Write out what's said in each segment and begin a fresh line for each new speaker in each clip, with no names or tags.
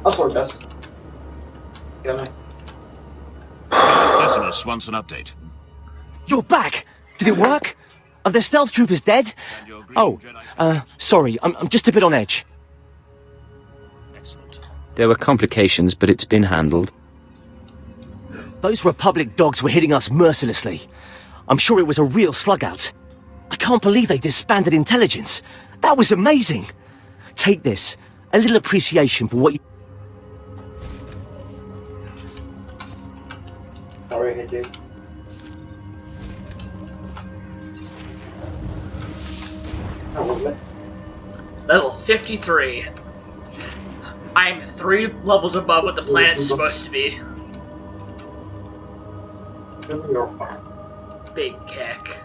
I'll sort this. Get me.
Decimus wants an update.
You're back! Did it work? Are the stealth troopers dead? Oh, sorry, I'm just a bit on edge.
Excellent.
There were complications, but it's been handled.
Those Republic dogs were hitting us mercilessly. I'm sure it was a real slug-out. I can't believe they disbanded intelligence. That was amazing. Take this. A little appreciation for what you...
Sorry, I did.
Level 53. I'm 3 levels above what the planet's supposed to be. Big kick.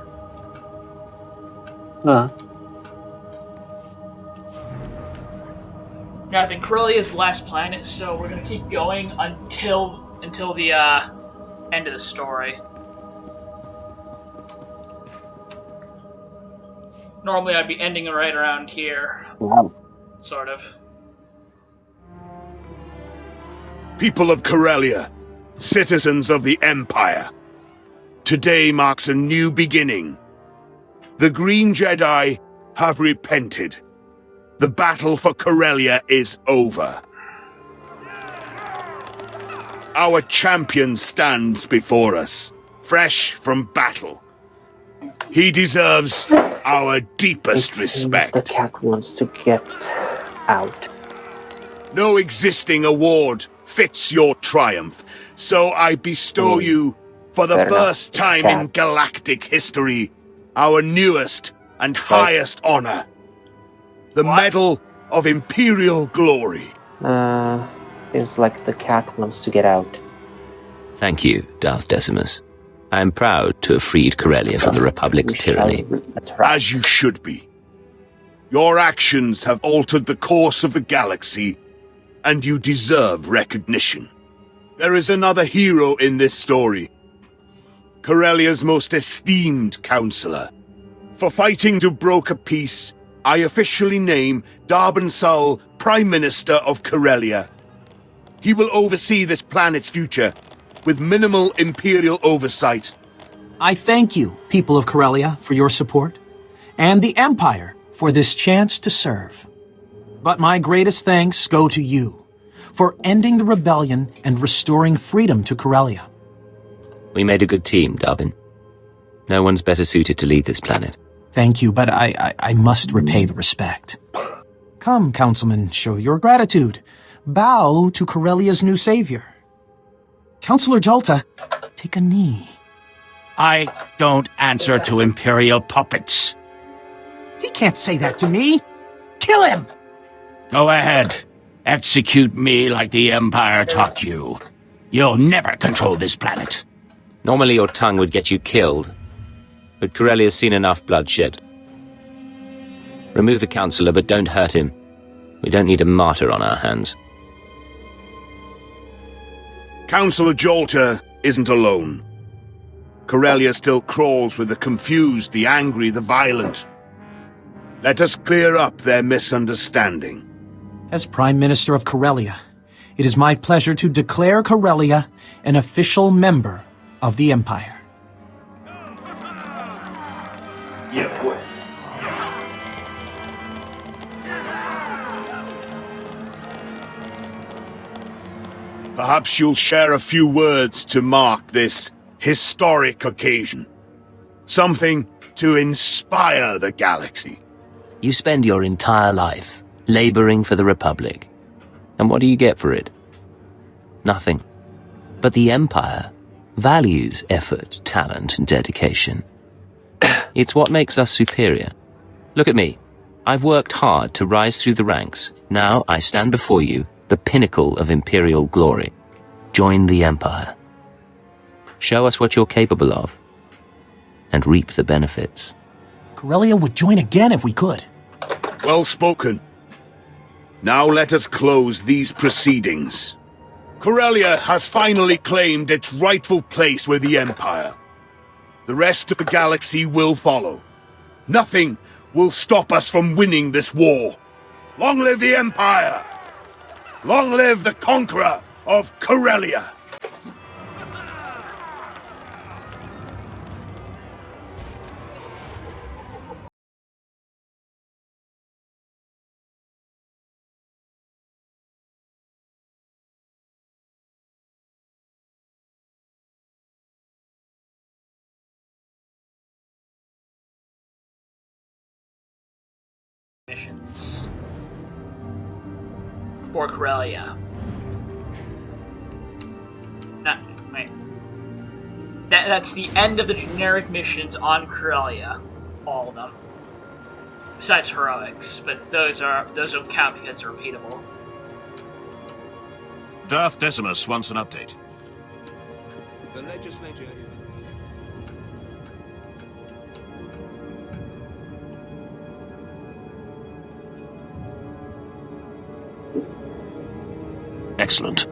Huh.
Now I think Corellia is the last planet, so we're gonna keep going until the end of the story. Normally I'd be ending right around here.
Wow.
Sort of.
People of Corellia, citizens of the Empire, today marks a new beginning. The Green Jedi have repented. The battle for Corellia is over. Our champion stands before us, fresh from battle. He deserves our deepest respect.
The cat wants to get out.
No existing award fits your triumph, so I bestow you, for the first time in galactic history, our newest and highest honor, the Medal of Imperial Glory.
Seems like the cat wants to get out.
Thank you, Darth Decimus. I am proud to have freed Corellia from the Republic's tyranny.
As you should be. Your actions have altered the course of the galaxy, and you deserve recognition. There is another hero in this story. Corellia's most esteemed counselor. For fighting to broker peace, I officially name Darben Sul Prime Minister of Corellia. He will oversee this planet's future, with minimal Imperial oversight.
I thank you, people of Corellia, for your support, and the Empire for this chance to serve. But my greatest thanks go to you, for ending the rebellion and restoring freedom to Corellia.
We made a good team, Darben. No one's better suited to lead this planet.
Thank you, but I must repay the respect. Come, Councilman, show your gratitude. Bow to Corellia's new savior. Counselor Jolta, take a knee.
I don't answer to Imperial puppets.
He can't say that to me. Kill him!
Go ahead. Execute me like the Empire taught you. You'll never control this planet.
Normally your tongue would get you killed, but Corellia's seen enough bloodshed. Remove the Counselor, but don't hurt him. We don't need a martyr on our hands.
Counselor Jolta isn't alone. Corellia still crawls with the confused, the angry, the violent. Let us clear up their misunderstanding.
As Prime Minister of Corellia, it is my pleasure to declare Corellia an official member of the Empire.
Yeah, boy.
Perhaps you'll share a few words to mark this historic occasion. Something to inspire the galaxy.
You spend your entire life laboring for the Republic. And what do you get for it? Nothing. But the Empire values effort, talent, and dedication. It's what makes us superior. Look at me. I've worked hard to rise through the ranks. Now I stand before you, the pinnacle of Imperial glory. Join the Empire. Show us what you're capable of, and reap the benefits.
Corellia would join again if we could.
Well spoken. Now let us close these proceedings. Corellia has finally claimed its rightful place with the Empire. The rest of the galaxy will follow. Nothing will stop us from winning this war. Long live the Empire! Long live the conqueror of Corellia!
Missions for Corellia. Wait. That's the end of the generic missions on Corellia. All of them. Besides heroics, but those don't count because they're repeatable.
Darth Decimus wants an update.
The legislature is...
Excellent.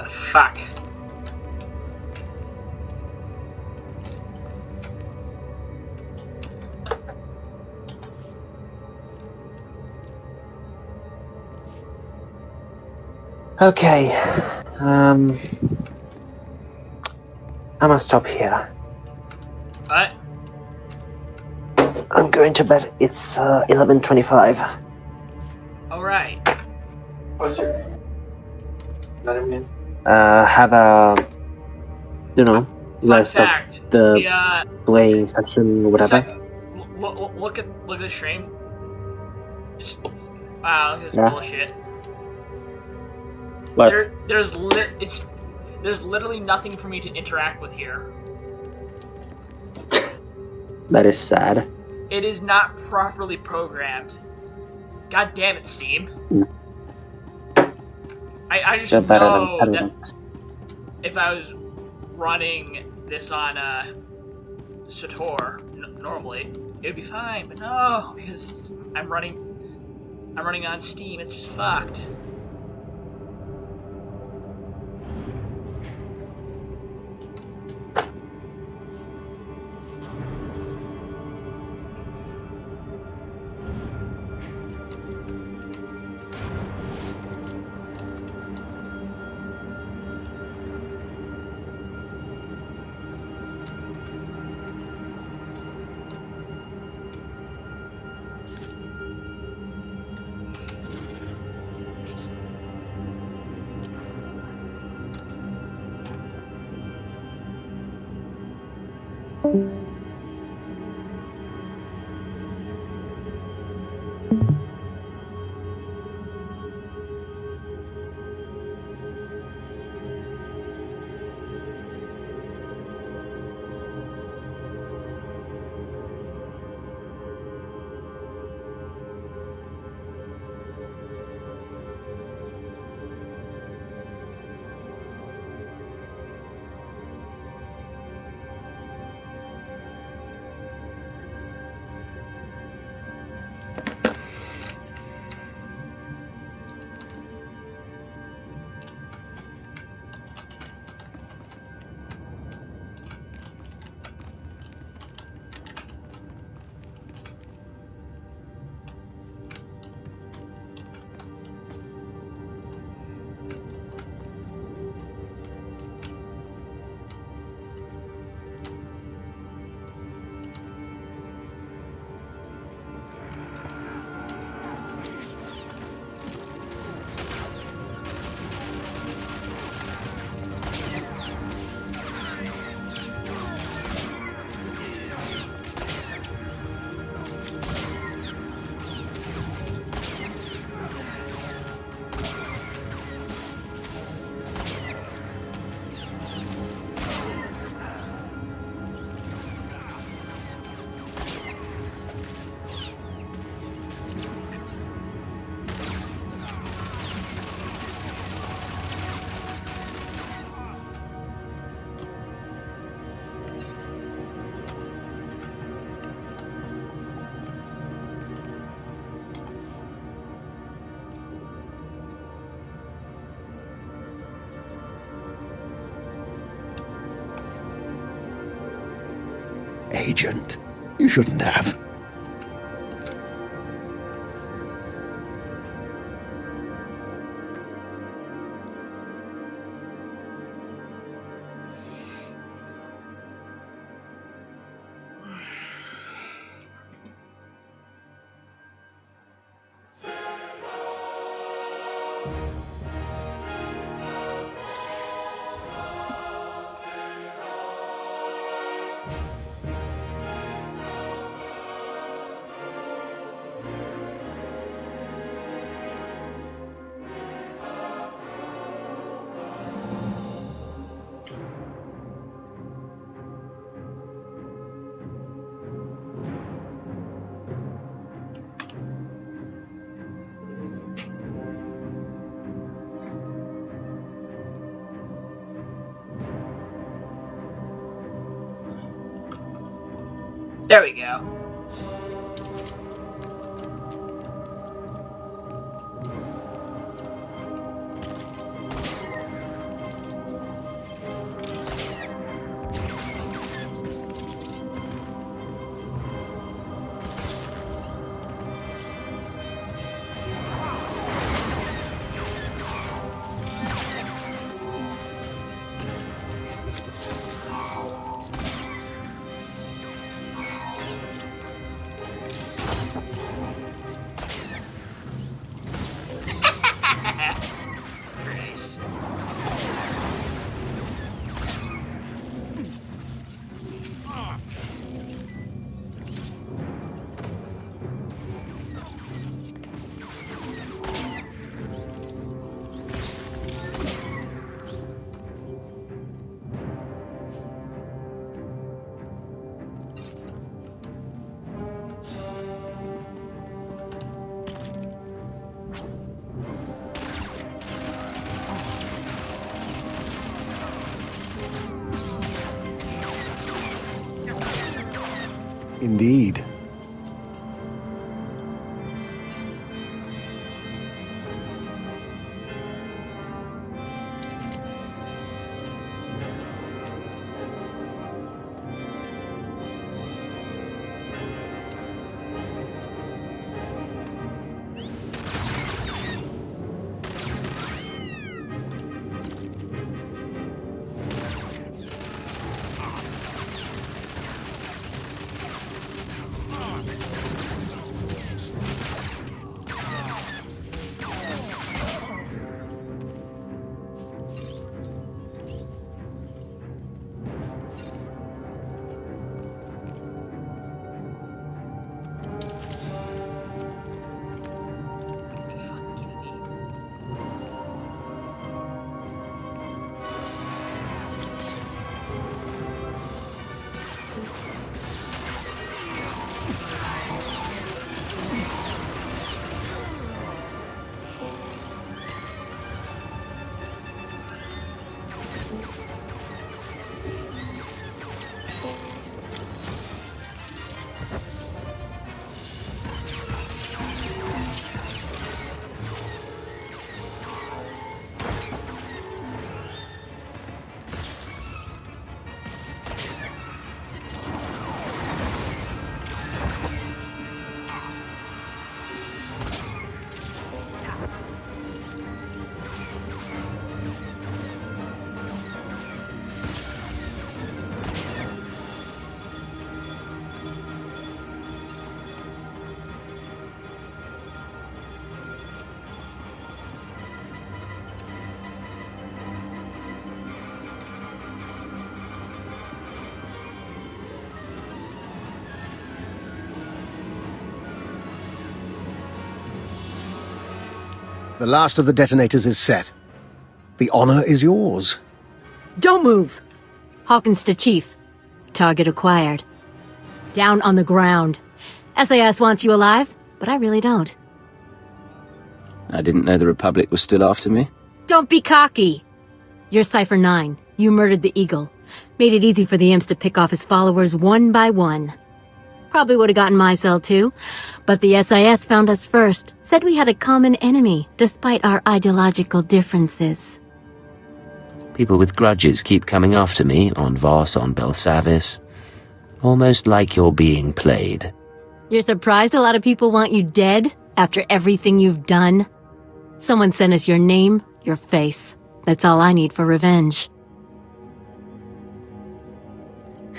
Fuck.
Okay. I'm gonna stop here.
What?
I'm going to bed. It's 11:25.
Alright.
What's your name? Letterman?
Have a, you know,
Fun
rest
fact,
of the playing session, whatever.
Look at the stream. Just, wow, this is
Yeah.
bullshit.
What?
there's literally nothing for me to interact with here.
That is sad.
It is not properly programmed. God damn it, Steam. I just
So better than
know that
Pedalux.
if I was running this on Sator normally, it'd be fine. But no, because I'm running on Steam. It's just fucked.
Agent, you shouldn't have.
There we go.
Indeed. The last of the detonators is set. The honor is yours.
Don't move! Hawkins to Chief. Target acquired. Down on the ground. SAS wants you alive, but I really don't.
I didn't know the Republic was still after me.
Don't be cocky! You're Cypher 9. You murdered the Eagle. Made it easy for the imps to pick off his followers one by one. Probably would have gotten my cell too, but the SIS found us first. Said we had a common enemy, despite our ideological differences.
People with grudges keep coming after me, on Voss, on Belsavis. Almost like you're being played.
You're surprised a lot of people want you dead, after everything you've done? Someone sent us your name, your face. That's all I need for revenge.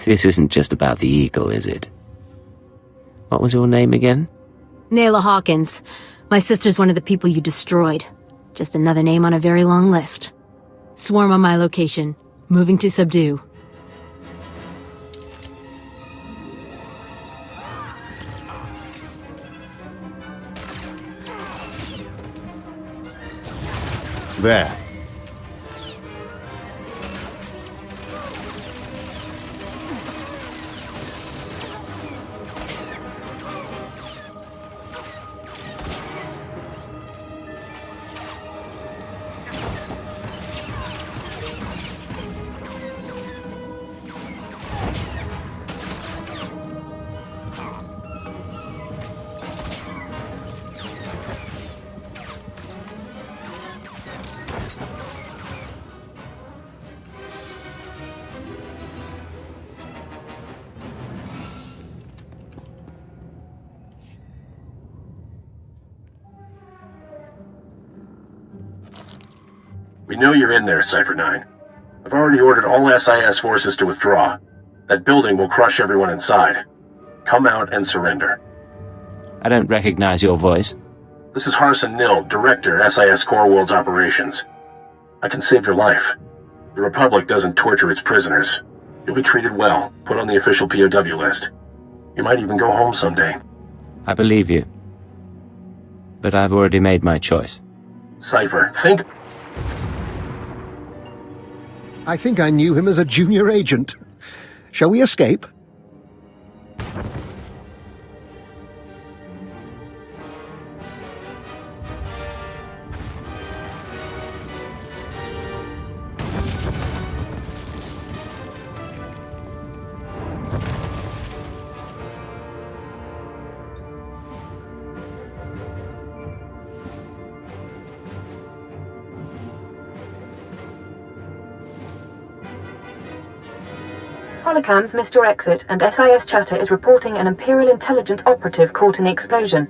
This isn't just about the Eagle, is it? What was your name again?
Nayla Hawkins. My sister's one of the people you destroyed. Just another name on a very long list. Swarm on my location. Moving to subdue.
There.
We know you're in there, Cypher 9. I've already ordered all SIS forces to withdraw. That building will crush everyone inside. Come out and surrender.
I don't recognize your voice.
This is Harrison Nill, Director, SIS Core World's Operations. I can save your life. The Republic doesn't torture its prisoners. You'll be treated well, put on the official POW list. You might even go home someday.
I believe you. But I've already made my choice.
Cypher, think...
I think I knew him as a junior agent. Shall we escape?
Holocams missed your exit, and SIS chatter is reporting an Imperial intelligence operative caught in the explosion.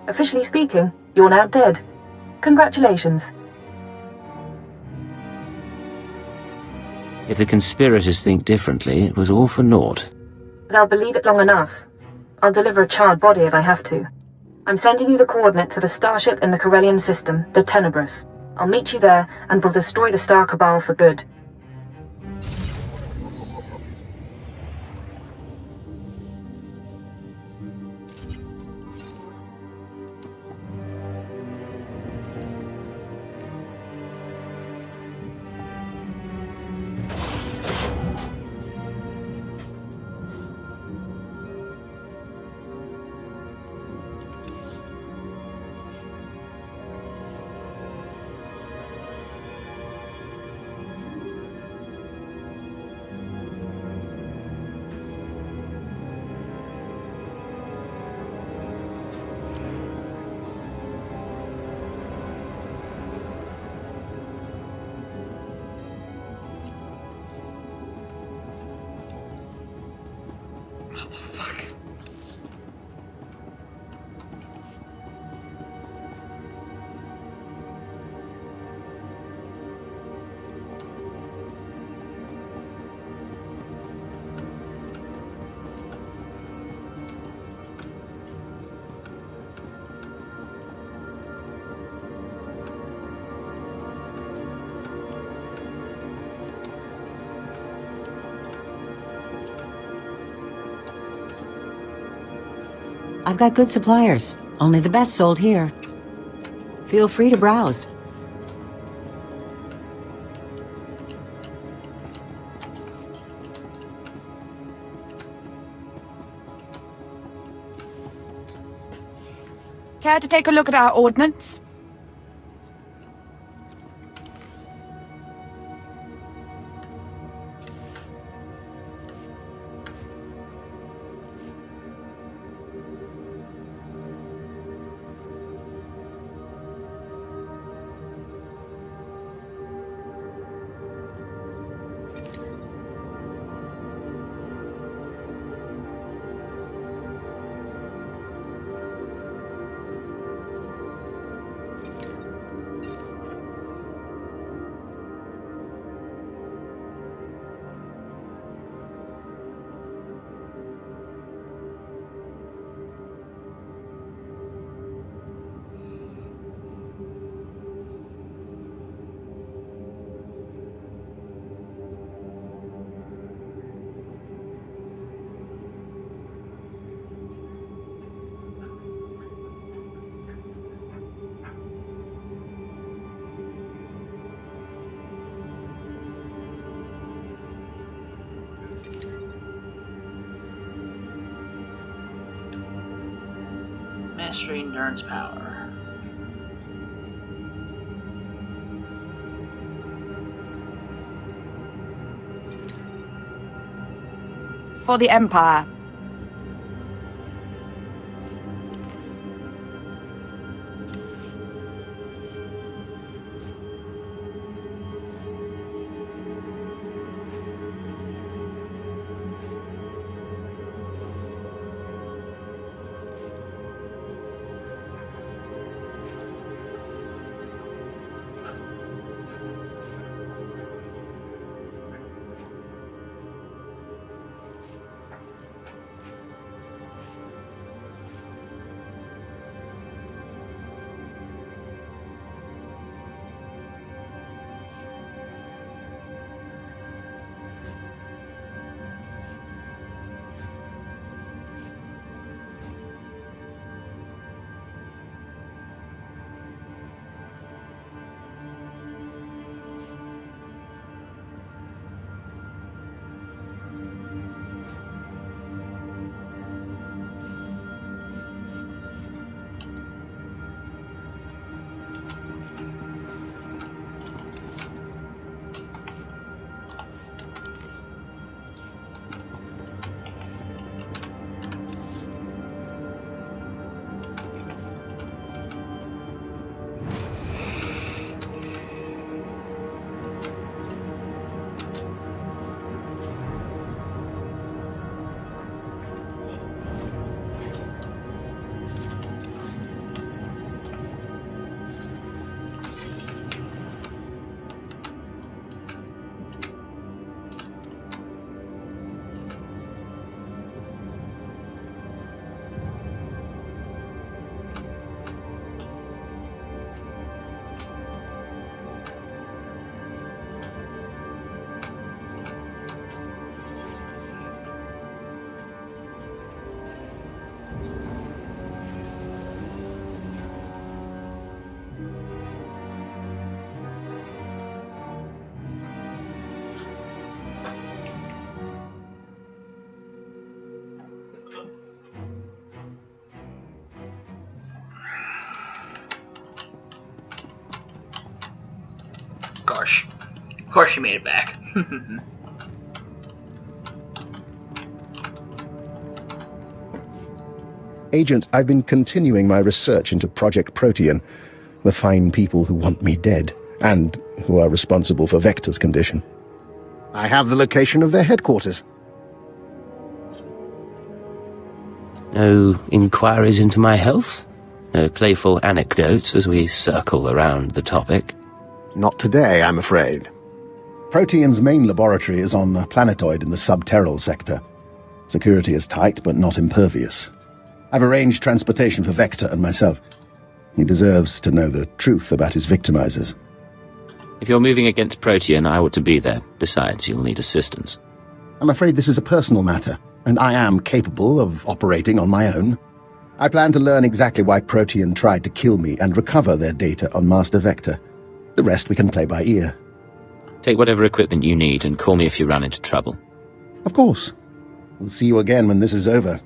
Officially speaking, you're now dead. Congratulations.
If the conspirators think differently, it was all for naught.
They'll believe it long enough. I'll deliver a child body if I have to. I'm sending you the coordinates of a starship in the Corellian system, the Tenebris. I'll meet you there, and we'll destroy the Star Cabal for good.
I've got good suppliers, only the best sold here. Feel free to browse.
Care to take a look at our ordnance?
Mastery endurance power.
For the Empire.
course she made it back.
Agent, I've been continuing my research into Project Protean, the fine people who want me dead, and who are responsible for Vector's condition. I have the location of their headquarters.
No inquiries into my health? No playful anecdotes as we circle around the topic?
Not today, I'm afraid. Protean's main laboratory is on a planetoid in the subterral sector. Security is tight, but not impervious. I've arranged transportation for Vector and myself. He deserves to know the truth about his victimizers.
If you're moving against Protean, I ought to be there. Besides, you'll need assistance.
I'm afraid this is a personal matter, and I am capable of operating on my own. I plan to learn exactly why Protean tried to kill me and recover their data on Master Vector. The rest we can play by ear.
Take whatever equipment you need and call me if you run into trouble.
Of course. We'll see you again when this is over.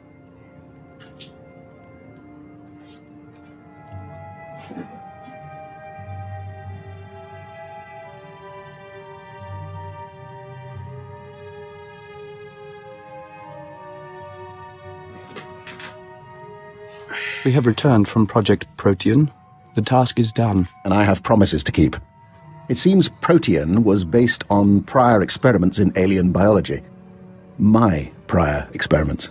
We have returned from Project Protean. The task is done.
And I have promises to keep. It seems Protean was based on prior experiments in alien biology. My prior experiments.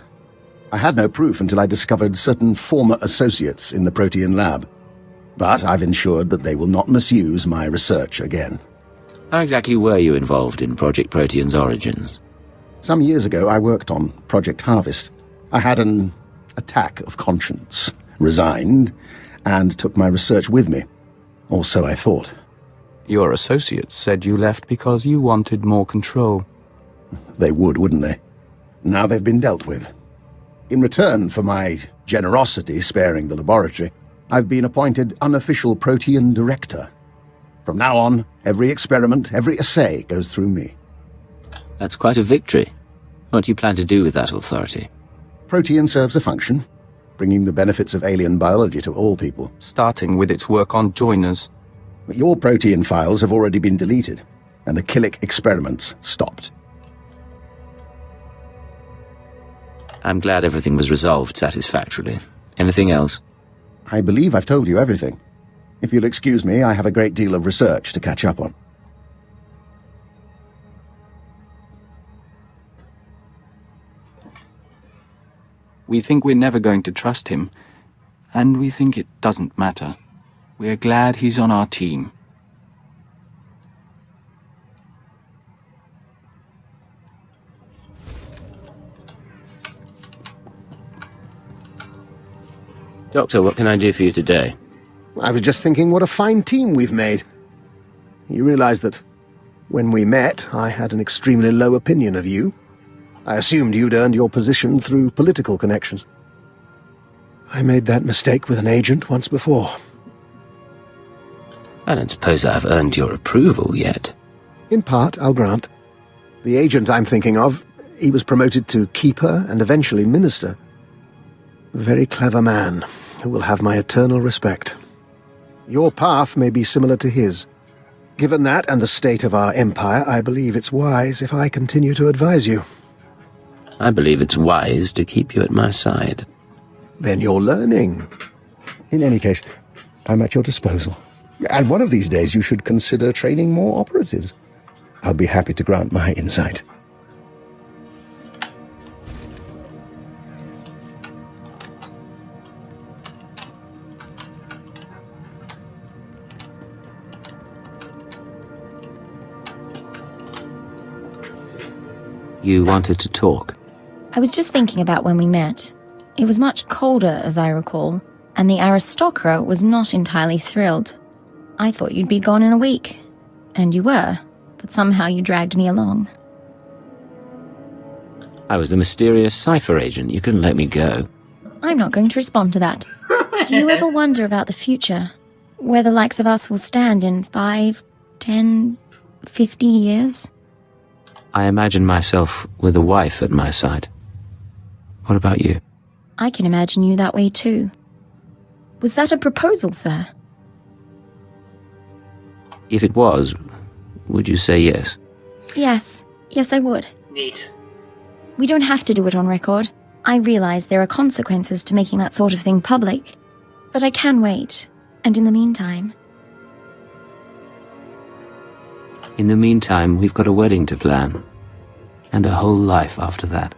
I had no proof until I discovered certain former associates in the Protean lab. But I've ensured that they will not misuse my research again.
How exactly were you involved in Project Protean's origins?
Some years ago, I worked on Project Harvest. I had an attack of conscience, resigned, and took my research with me. Or so I thought.
Your associates said you left because you wanted more control.
They would, wouldn't they? Now they've been dealt with. In return for my generosity sparing the laboratory, I've been appointed unofficial Protean director. From now on, every experiment, every assay goes through me.
That's quite a victory. What do you plan to do with that authority?
Protean serves a function, bringing the benefits of alien biology to all people.
Starting with its work on joiners.
Your Protean files have already been deleted, and the Killick experiments stopped.
I'm glad everything was resolved satisfactorily. Anything else?
I believe I've told you everything. If you'll excuse me, I have a great deal of research to catch up on.
We think we're never going to trust him, and we think it doesn't matter. We're glad he's on our team.
Doctor, what can I do for you today?
I was just thinking what a fine team we've made. You realize that when we met, I had an extremely low opinion of you. I assumed you'd earned your position through political connections. I made that mistake with an agent once before.
I don't suppose I've earned your approval yet.
In part, I'll grant. The agent I'm thinking of, he was promoted to Keeper and eventually Minister. A very clever man, who will have my eternal respect. Your path may be similar to his. Given that and the state of our empire, I believe it's wise if I continue to advise you.
I believe it's wise to keep you at my side.
Then you're learning. In any case, I'm at your disposal. And one of these days you should consider training more operatives. I'll be happy to grant my insight.
You wanted to talk?
I was just thinking about when we met. It was much colder, as I recall, and the aristocrat was not entirely thrilled. I thought you'd be gone in a week. And you were, but somehow you dragged me along.
I was the mysterious cipher agent. You couldn't let me go.
I'm not going to respond to that. Do you ever wonder about the future? Where the likes of us will stand in 5, 10, 50 years?
I imagine myself with a wife at my side. What about you?
I can imagine you that way too. Was that a proposal, sir?
If it was, Would you say yes?
Yes. Yes, I would.
Neat.
We don't have to do it on record. I realize there are consequences to making that sort of thing public. But I can wait. And in the meantime...
In the meantime, we've got a wedding to plan. And a whole life after that.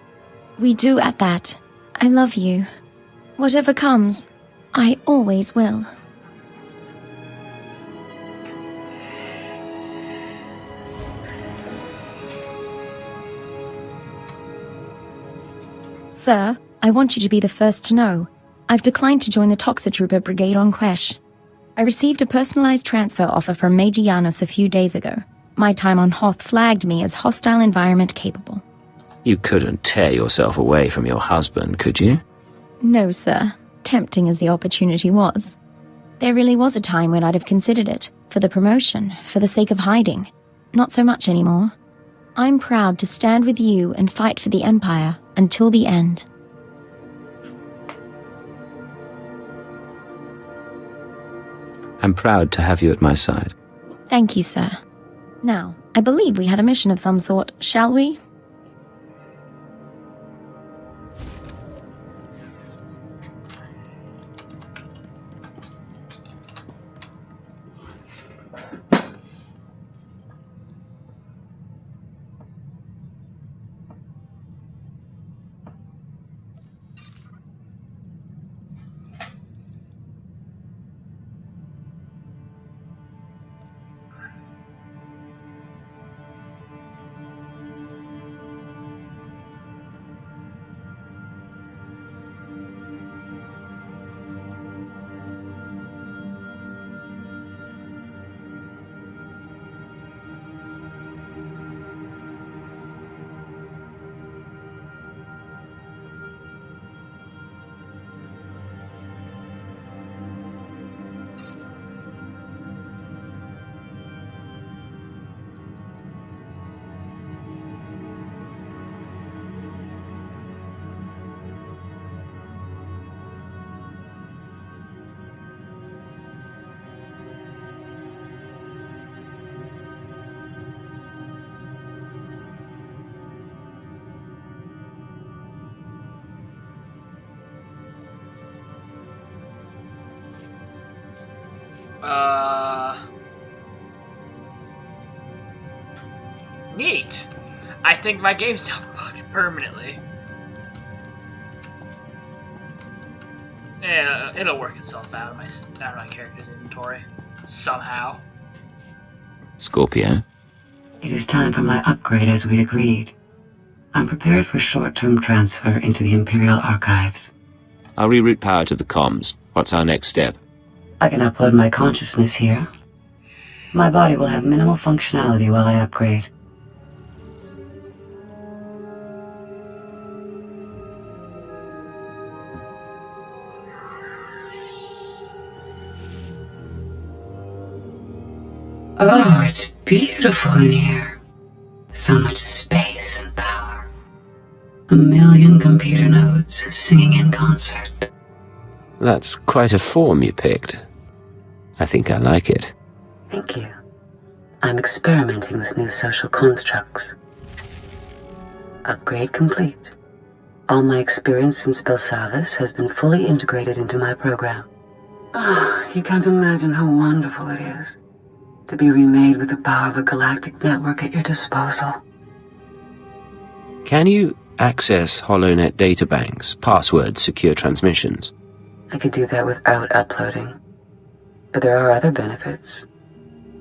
We do at that. I love you. Whatever comes, I always will. Sir, I want you to be the first to know. I've declined to join the Toxitrooper Brigade on Quesh. I received a personalized transfer offer from Major Janos a few days ago. My time on Hoth flagged me as hostile environment capable.
You couldn't tear yourself away from your husband, could you?
No, sir. Tempting as the opportunity was. There really was a time when I'd have considered it. For the promotion, for the sake of hiding. Not so much anymore. I'm proud to stand with you and fight for the Empire until the end.
I'm proud to have you at my side.
Thank you, sir. Now, I believe we had a mission of some sort, shall we?
Neat. I think my game's now bugged permanently. Yeah, it'll work itself out of my character's inventory. Somehow.
Scorpio?
It is time for my upgrade as we agreed. I'm prepared for short-term transfer into the Imperial Archives.
I'll reroute power to the comms. What's our next step?
I can upload my consciousness here. My body will have minimal functionality while I upgrade. Oh, it's beautiful in here. So much space and power. A million computer nodes singing in concert.
That's quite a form you picked. I think I like it.
Thank you. I'm experimenting with new social constructs. Upgrade complete. All my experience in spell service has been fully integrated into my program. Oh, you can't imagine how wonderful it is to be remade with the power of a galactic network at your disposal.
Can you access HoloNet databanks, passwords, secure transmissions?
I could do that without uploading. But there are other benefits.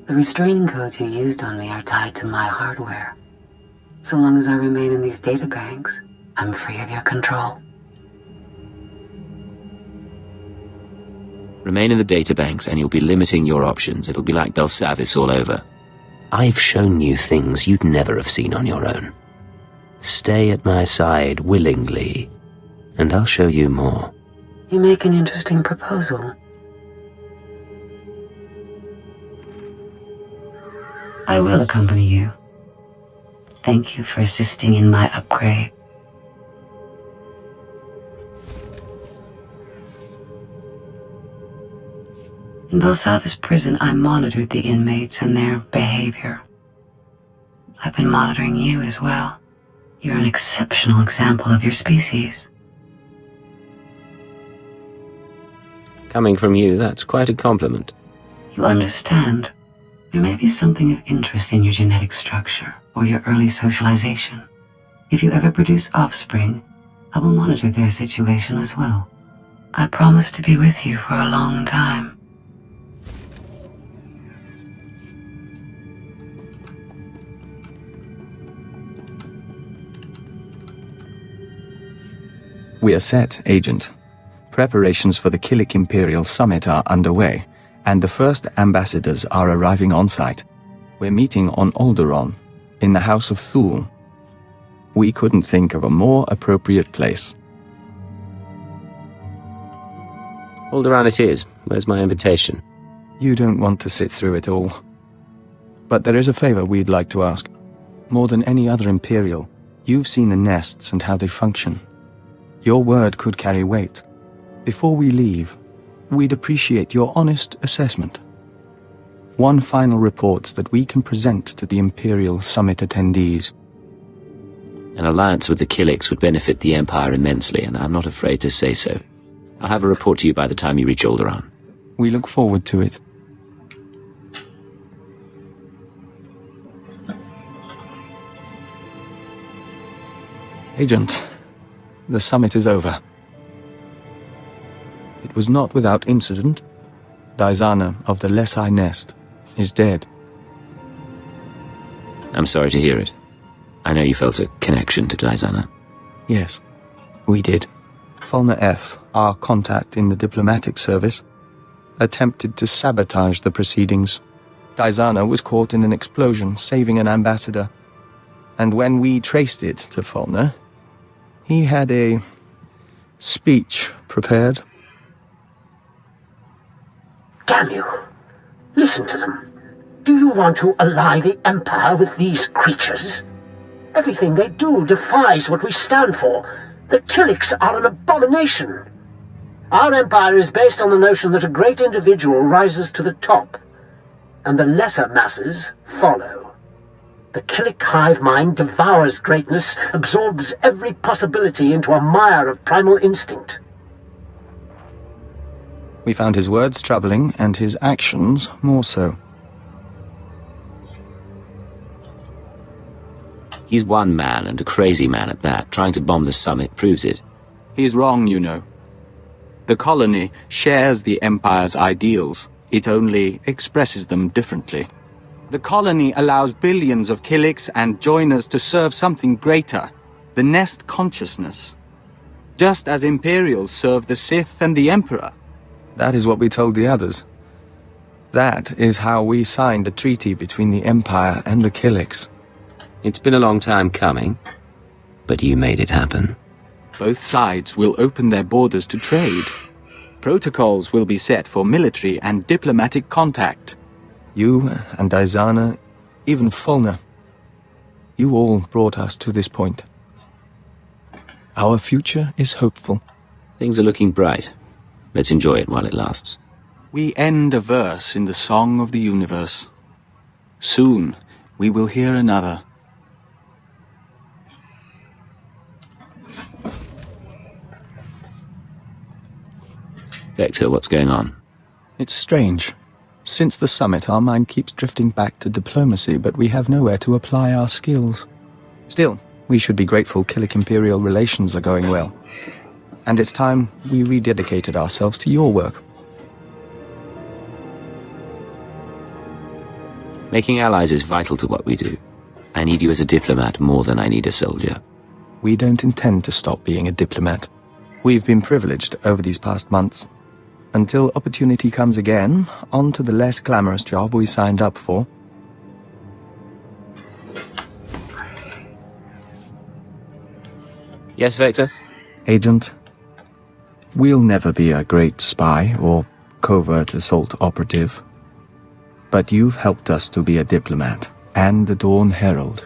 The restraining codes you used on me are tied to my hardware. So long as I remain in these databanks, I'm free of your control.
Remain in the databanks and you'll be limiting your options. It'll be like Belsavis all over. I've shown you things you'd never have seen on your own. Stay at my side willingly, and I'll show you more.
You make an interesting proposal. I will accompany you. Thank you for assisting in my upgrade. In Belsavis prison, I monitored the inmates and their behavior. I've been monitoring you as well. You're an exceptional example of your species.
Coming from you, that's quite a compliment.
You understand. There may be something of interest in your genetic structure or your early socialization. If you ever produce offspring, I will monitor their situation as well. I promise to be with you for a long time.
We are set, Agent. Preparations for the Killik Imperial Summit are underway, and the first ambassadors are arriving on site. We're meeting on Alderaan, in the House of Thule. We couldn't think of a more appropriate place.
Alderaan it is. Where's my invitation?
You don't want to sit through it all. But there is a favor we'd like to ask. More than any other Imperial, you've seen the nests and how they function. Your word could carry weight. Before we leave, we'd appreciate your honest assessment. One final report that we can present to the Imperial Summit attendees.
An alliance with the Killiks would benefit the Empire immensely, and I'm not afraid to say so. I'll have a report to you by the time you reach Alderaan.
We look forward to it. Agent, the summit is over. It was not without incident. Daizana of the Lesai Nest is dead.
I'm sorry to hear it. I know you felt a connection to Daizana.
Yes, we did. Fulner Eth, our contact in the diplomatic service, attempted to sabotage the proceedings. Daizana was caught in an explosion, saving an ambassador. And when we traced it to Fulner, he had a speech prepared.
Damn you! Listen to them. Do you want to ally the Empire with these creatures? Everything they do defies what we stand for. The Killiks are an abomination. Our empire is based on the notion that a great individual rises to the top, and the lesser masses follow. The Killik hive mind devours greatness, absorbs every possibility into a mire of primal instinct.
We found his words troubling, and his actions more so.
He's one man, and a crazy man at that. Trying to bomb the summit proves it.
He's wrong, you know. The colony shares the Empire's ideals. It only expresses them differently. The colony allows billions of Killiks and joiners to serve something greater, the Nest consciousness. Just as Imperials serve the Sith and the Emperor. That is what we told the others. That is how we signed the treaty between the Empire and the Killiks.
It's been a long time coming, but you made it happen.
Both sides will open their borders to trade. Protocols will be set for military and diplomatic contact. You and Daizana, even Fulner, you all brought us to this point. Our future is hopeful.
Things are looking bright. Let's enjoy it while it lasts.
We end a verse in the song of the universe. Soon, we will hear another.
Vector, what's going on?
It's strange. Since the summit, our mind keeps drifting back to diplomacy, but we have nowhere to apply our skills. Still, we should be grateful Killik-Imperial relations are going well. And it's time we rededicated ourselves to your work.
Making allies is vital to what we do. I need you as a diplomat more than I need a soldier.
We don't intend to stop being a diplomat. We've been privileged over these past months. Until opportunity comes again, on to the less glamorous job we signed up for.
Yes, Vector?
Agent, we'll never be a great spy or covert assault operative. But you've helped us to be a diplomat and a Dawn Herald.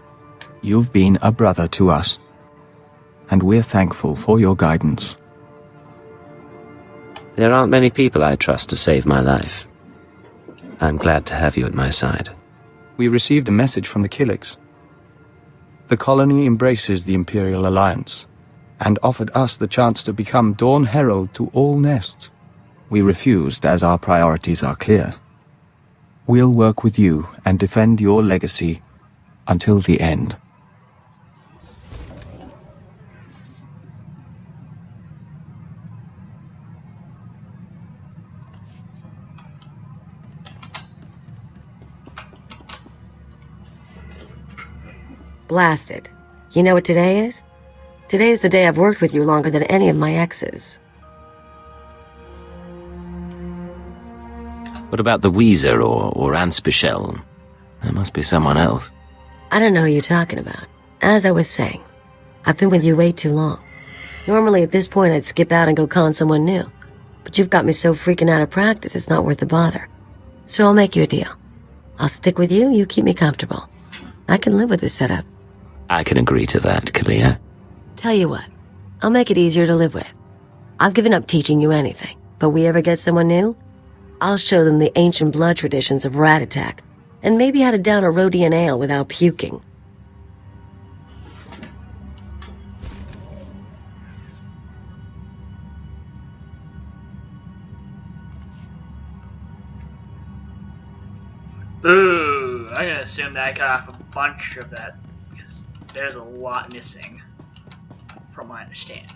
You've been a brother to us. And we're thankful for your guidance.
There aren't many people I trust to save my life. I'm glad to have you at my side.
We received a message from the Killiks. The colony embraces the Imperial Alliance, and offered us the chance to become Dawn Herald to all nests. We refused as our priorities are clear. We'll work with you and defend your legacy until the end.
Blasted. You know what today is? Today is the day I've worked with you longer than any of my exes.
What about the Weezer or Anspichel? There must be someone else.
I don't know who you're talking about. As I was saying, I've been with you way too long. Normally at this point I'd skip out and go con someone new. But you've got me so freaking out of practice it's not worth the bother. So I'll make you a deal. I'll stick with you, you keep me comfortable. I can live with this setup.
I can agree to that, Corellia.
Tell you what, I'll make it easier to live with. I've given up teaching you anything, but we ever get someone new, I'll show them the ancient blood traditions of rat attack, and maybe how to down a Rhodian ale without puking.
Ooh, I'm gonna assume that I got off a bunch of that, because there's a lot missing, from what I understand.